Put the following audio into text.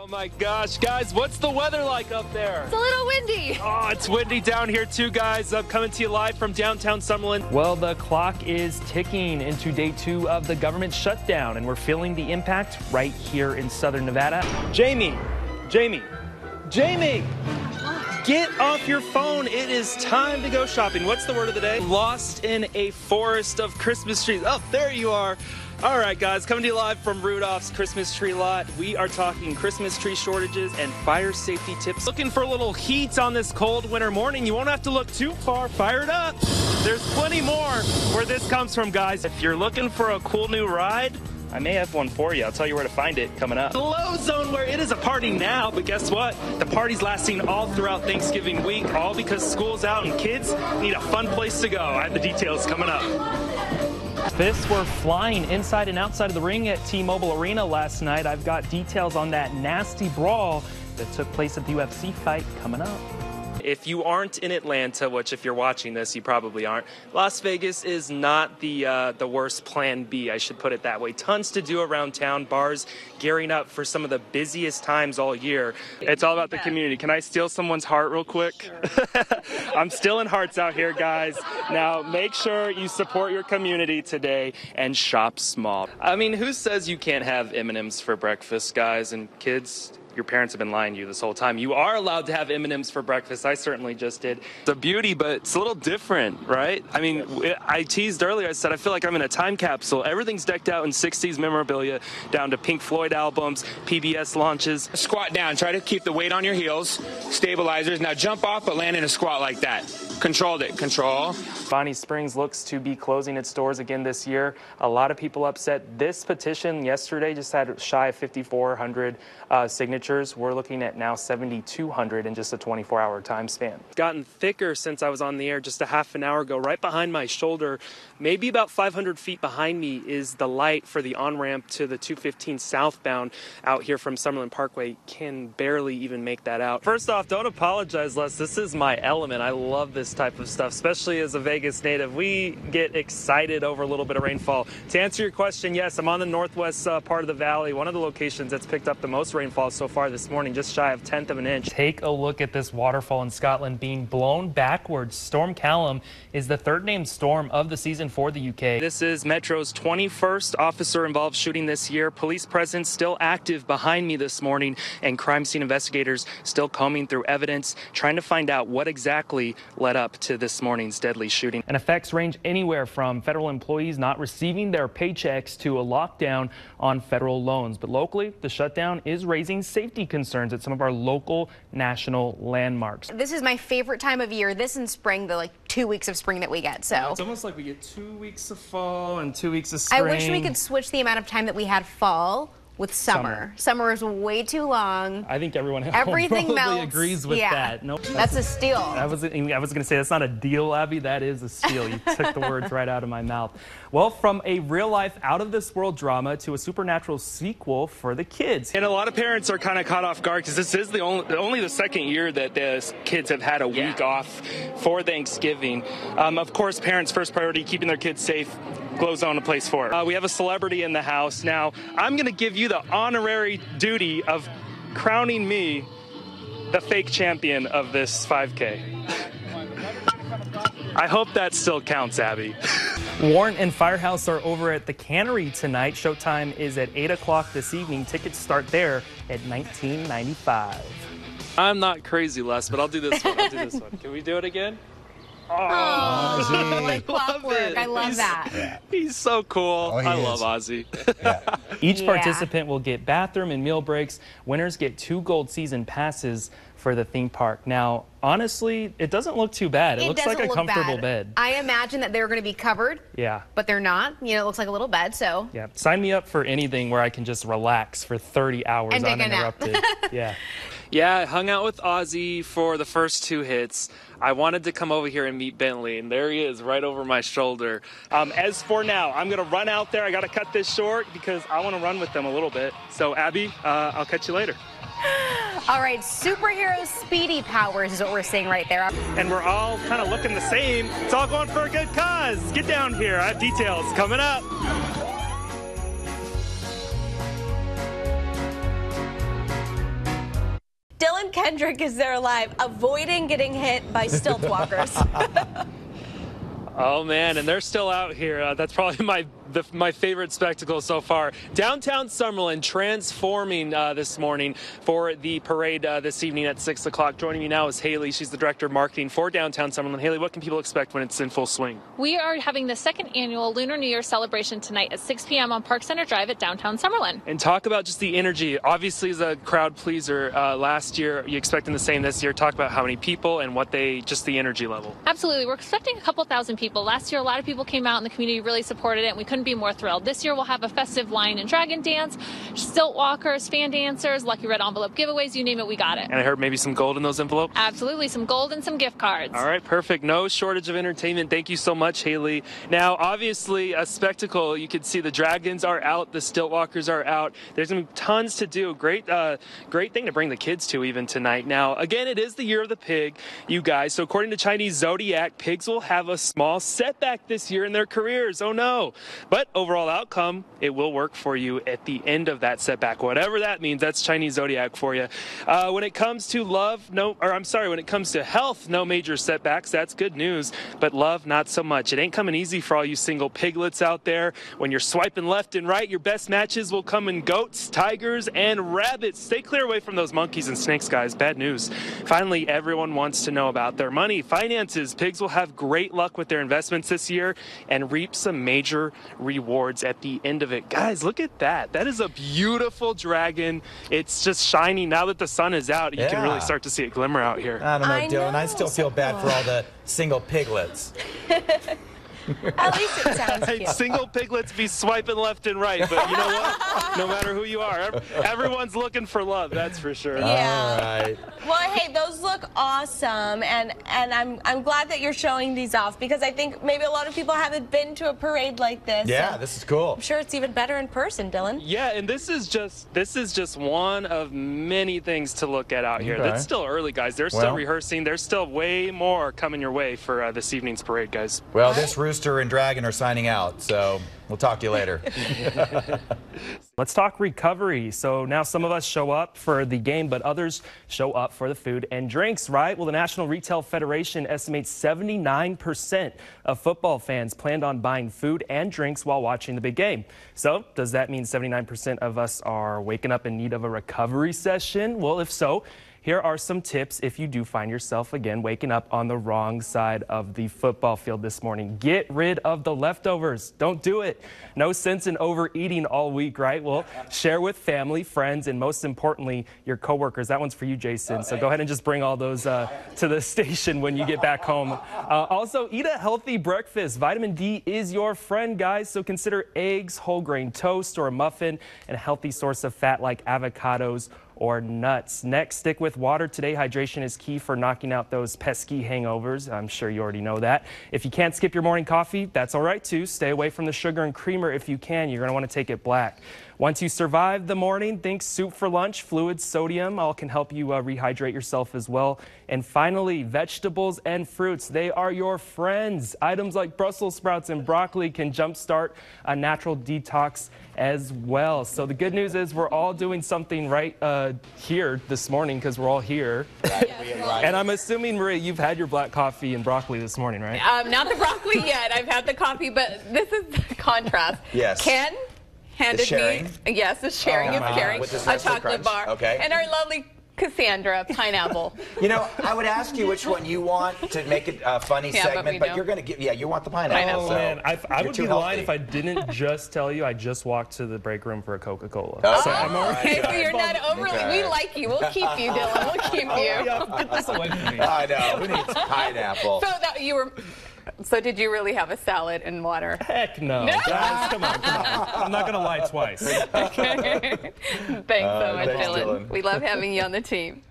Oh my gosh, guys, what's the weather like up there? It's a little windy. Oh, it's windy down here too, guys. I'm coming to you live from downtown Summerlin. Well, the clock is ticking into day 2 of the government shutdown, and we're feeling the impact right here in southern Nevada. Jamie, get off your phone. It is time to go shopping. What's the word of the day? Lost in a forest of Christmas trees. Oh, there you are. All right, guys, coming to you live from Rudolph's Christmas tree lot. We are talking Christmas tree shortages and fire safety tips. Looking for a little heat on this cold winter morning. You won't have to look too far. Fire it up. There's plenty more where this comes from, guys. If you're looking for a cool new ride, I may have one for you. I'll tell you where to find it coming up. The Low Zone, where it is a party now, but guess what? The party's lasting all throughout Thanksgiving week, all because school's out and kids need a fun place to go. I have the details coming up. Fists were flying inside and outside of the ring at T-Mobile Arena last night. I've got details on that nasty brawl that took place at the UFC fight coming up. If you aren't in Atlanta, which if you're watching this, you probably aren't, Las Vegas is not the worst plan B, I should put it that way. Tons to do around town, bars gearing up for some of the busiest times all year. It's all about the community. Can I steal someone's heart real quick? Sure. I'm stealing hearts out here, guys. Now, make sure you support your community today and shop small. I mean, who says you can't have M&Ms for breakfast, guys and kids? Your parents have been lying to you this whole time. You are allowed to have M&Ms for breakfast. I certainly just did. It's a beauty, but it's a little different, right? I mean, I teased earlier, I said, I feel like I'm in a time capsule. Everything's decked out in 60s memorabilia, down to Pink Floyd albums, PBS launches. Squat down. Try to keep the weight on your heels. Stabilizers. Now jump off, but land in a squat like that. Controlled it. Control. Bonnie Springs looks to be closing its doors again this year. A lot of people upset. This petition yesterday just had shy of 5,400 signatures. We're looking at now 7,200 in just a 24-hour time span. It's gotten thicker since I was on the air just a half an hour ago. Right behind my shoulder, maybe about 500 feet behind me, is the light for the on-ramp to the 215 southbound out here from Summerlin Parkway. Can barely even make that out. First off, don't apologize, Les. This is my element. I love this type of stuff, especially as a Vegas native. We get excited over a little bit of rainfall. To answer your question, yes, I'm on the northwest part of the valley, one of the locations that's picked up the most rainfall so far this morning, just shy of 1/10 of an inch. Take a look at this waterfall in Scotland being blown backwards. Storm Callum is the third named storm of the season for the UK. This is Metro's 21st officer-involved shooting this year. Police presence still active behind me this morning, and crime scene investigators still combing through evidence, trying to find out what exactly led up to this morning's deadly shooting. And effects range anywhere from federal employees not receiving their paychecks to a lockdown on federal loans. But locally, the shutdown is raising safety concerns at some of our local national landmarks. This is my favorite time of year. This and spring, the 2 weeks of spring that we get. So it's almost like we get 2 weeks of fall and 2 weeks of spring. I wish we could switch the amount of time that we had fall with summer. Summer is way too long. I think everyone Everything probably melts. agrees with that. Nope, that's a steal. I was going to say that's not a deal, Abby. That is a steal. You took the words right out of my mouth. Well, from a real-life, out-of-this-world drama to a supernatural sequel for the kids. And a lot of parents are kind of caught off guard because this is only the second year that the kids have had a week off for Thanksgiving. Of course, parents' first priority, keeping their kids safe. Glow Zone a place for it. We have a celebrity in the house. Now, I'm going to give you the honorary duty of crowning me the fake champion of this 5K. I hope that still counts, Abby. Warrant and Firehouse are over at the Cannery tonight. Showtime is at 8 o'clock this evening. Tickets start there at $19.95. I'm not crazy, Les, but I'll do this one. Can we do it again? Oh, like clockwork. I love that. Yeah. He's so cool. I love Ozzy. Each participant will get bathroom and meal breaks. Winners get 2 gold season passes for the theme park. Now, honestly, it doesn't look too bad. It looks like a comfortable bed. I imagine that they're going to be covered. Yeah. But they're not. You know, it looks like a little bed, so. Yeah. Sign me up for anything where I can just relax for 30 hours and uninterrupted. Yeah. Yeah, I hung out with Ozzy for the first 2 hits. I wanted to come over here and meet Bentley, and there he is right over my shoulder. As for now, I'm going to run out there. I got to cut this short because I want to run with them a little bit. So, Abby, I'll catch you later. All right, superhero speedy powers is what we're seeing right there. And we're all kind of looking the same. It's all going for a good cause. Get down here. I have details coming up. Dylan Kendrick is there live, avoiding getting hit by stilt walkers. Oh man, and they're still out here. That's probably my favorite spectacle so far. Downtown Summerlin transforming this morning for the parade this evening at 6 o'clock. Joining me now is Haley. She's the Director of Marketing for Downtown Summerlin. Haley, what can people expect when it's in full swing? We are having the second annual Lunar New Year celebration tonight at 6 p.m. on Park Center Drive at Downtown Summerlin. And talk about just the energy. Obviously, as a crowd pleaser last year, you expecting the same this year. Talk about how many people and just the energy level. Absolutely. We're expecting a couple thousand people. Last year, a lot of people came out and the community really supported it, and we couldn't be more thrilled. This year, we'll have a festive lion and dragon dance, stilt walkers, fan dancers, lucky red envelope giveaways, you name it, we got it. And I heard maybe some gold in those envelopes? Absolutely. Some gold and some gift cards. All right, perfect. No shortage of entertainment. Thank you so much, Haley. Now, obviously, a spectacle. You can see the dragons are out, the stilt walkers are out. There's going to be tons to do. Great thing to bring the kids to even tonight. Now, again, it is the year of the pig, you guys. So according to Chinese Zodiac, pigs will have a small setback this year in their careers. Oh, no. But overall outcome, it will work for you at the end of that setback. Whatever that means, that's Chinese Zodiac for you. When it comes to when it comes to health, no major setbacks. That's good news. But love, not so much. It ain't coming easy for all you single piglets out there. When you're swiping left and right, your best matches will come in goats, tigers, and rabbits. Stay clear away from those monkeys and snakes, guys. Bad news. Finally, everyone wants to know about their money, finances. Pigs will have great luck with their investments this year and reap some major rewards at the end of it. Guys, look at that. That is a beautiful dragon. It's just shining now that the sun is out. You can really start to see it glimmer out here. I don't know, Dylan. I still feel bad for all the single piglets. At least it sounds cute. Single piglets be swiping left and right, but you know what? No matter who you are, everyone's looking for love, that's for sure. Yeah. All right. Well, hey, those look awesome, and I'm glad that you're showing these off, because I think maybe a lot of people haven't been to a parade like this. Yeah, this is cool. I'm sure it's even better in person, Dylan. Yeah, and this is just one of many things to look at out here. Okay. It's still early, guys. They're still rehearsing. There's still way more coming your way for this evening's parade, guys. Well, this rooster and dragon are signing out, so we'll talk to you later. Let's talk recovery. So now some of us show up for the game, but others show up for the food and drinks, right? Well, the National Retail Federation estimates 79% of football fans planned on buying food and drinks while watching the big game. So does that mean 79% of us are waking up in need of a recovery session? Well, if so, here are some tips if you do find yourself again waking up on the wrong side of the football field this morning. Get rid of the leftovers. Don't do it. No sense in overeating all week, right? Well, share with family, friends, and most importantly, your coworkers. That one's for you, Jason. So go ahead and just bring all those to the station when you get back home. Also, eat a healthy breakfast. Vitamin D is your friend, guys. So consider eggs, whole grain toast, or a muffin, and a healthy source of fat like avocados or nuts. Next, stick with water. Today, hydration is key for knocking out those pesky hangovers. I'm sure you already know that. If you can't skip your morning coffee, that's all right too. Stay away from the sugar and creamer if you can. You're gonna want to take it black. Once you survive the morning, think soup for lunch, fluids, sodium, all can help you rehydrate yourself as well. And finally, vegetables and fruits, they are your friends. Items like Brussels sprouts and broccoli can jumpstart a natural detox as well. So the good news is we're all doing something right here this morning because we're all here. Right. And I'm assuming, Maria, you've had your black coffee and broccoli this morning, right? Not the broccoli yet. I've had the coffee, but this is the contrast. Yes. Ken handed sharing? me, yes, the sharing of caring, With this a Nestle chocolate Crunch. bar, Okay. and our lovely Cassandra pineapple. You know, I would ask you which one you want to make it a funny Yeah, but segment, we but don't. you're going to give, you want the pineapple. Oh, so man, I you're would too be lying healthy. if I didn't just tell you I just walked to the break room for a Coca-Cola. Oh, So I'm all Okay, right. so you're not overly, we like you. We'll keep you, Dylan. We'll keep you. Yeah, get this away from me. I know. Who needs pineapple? So that you were. So did you really have a salad and water? Heck no. Guys, come on. I'm not going to lie twice. Okay. Thanks so much, thanks, Dylan. Dylan. We love having you on the team.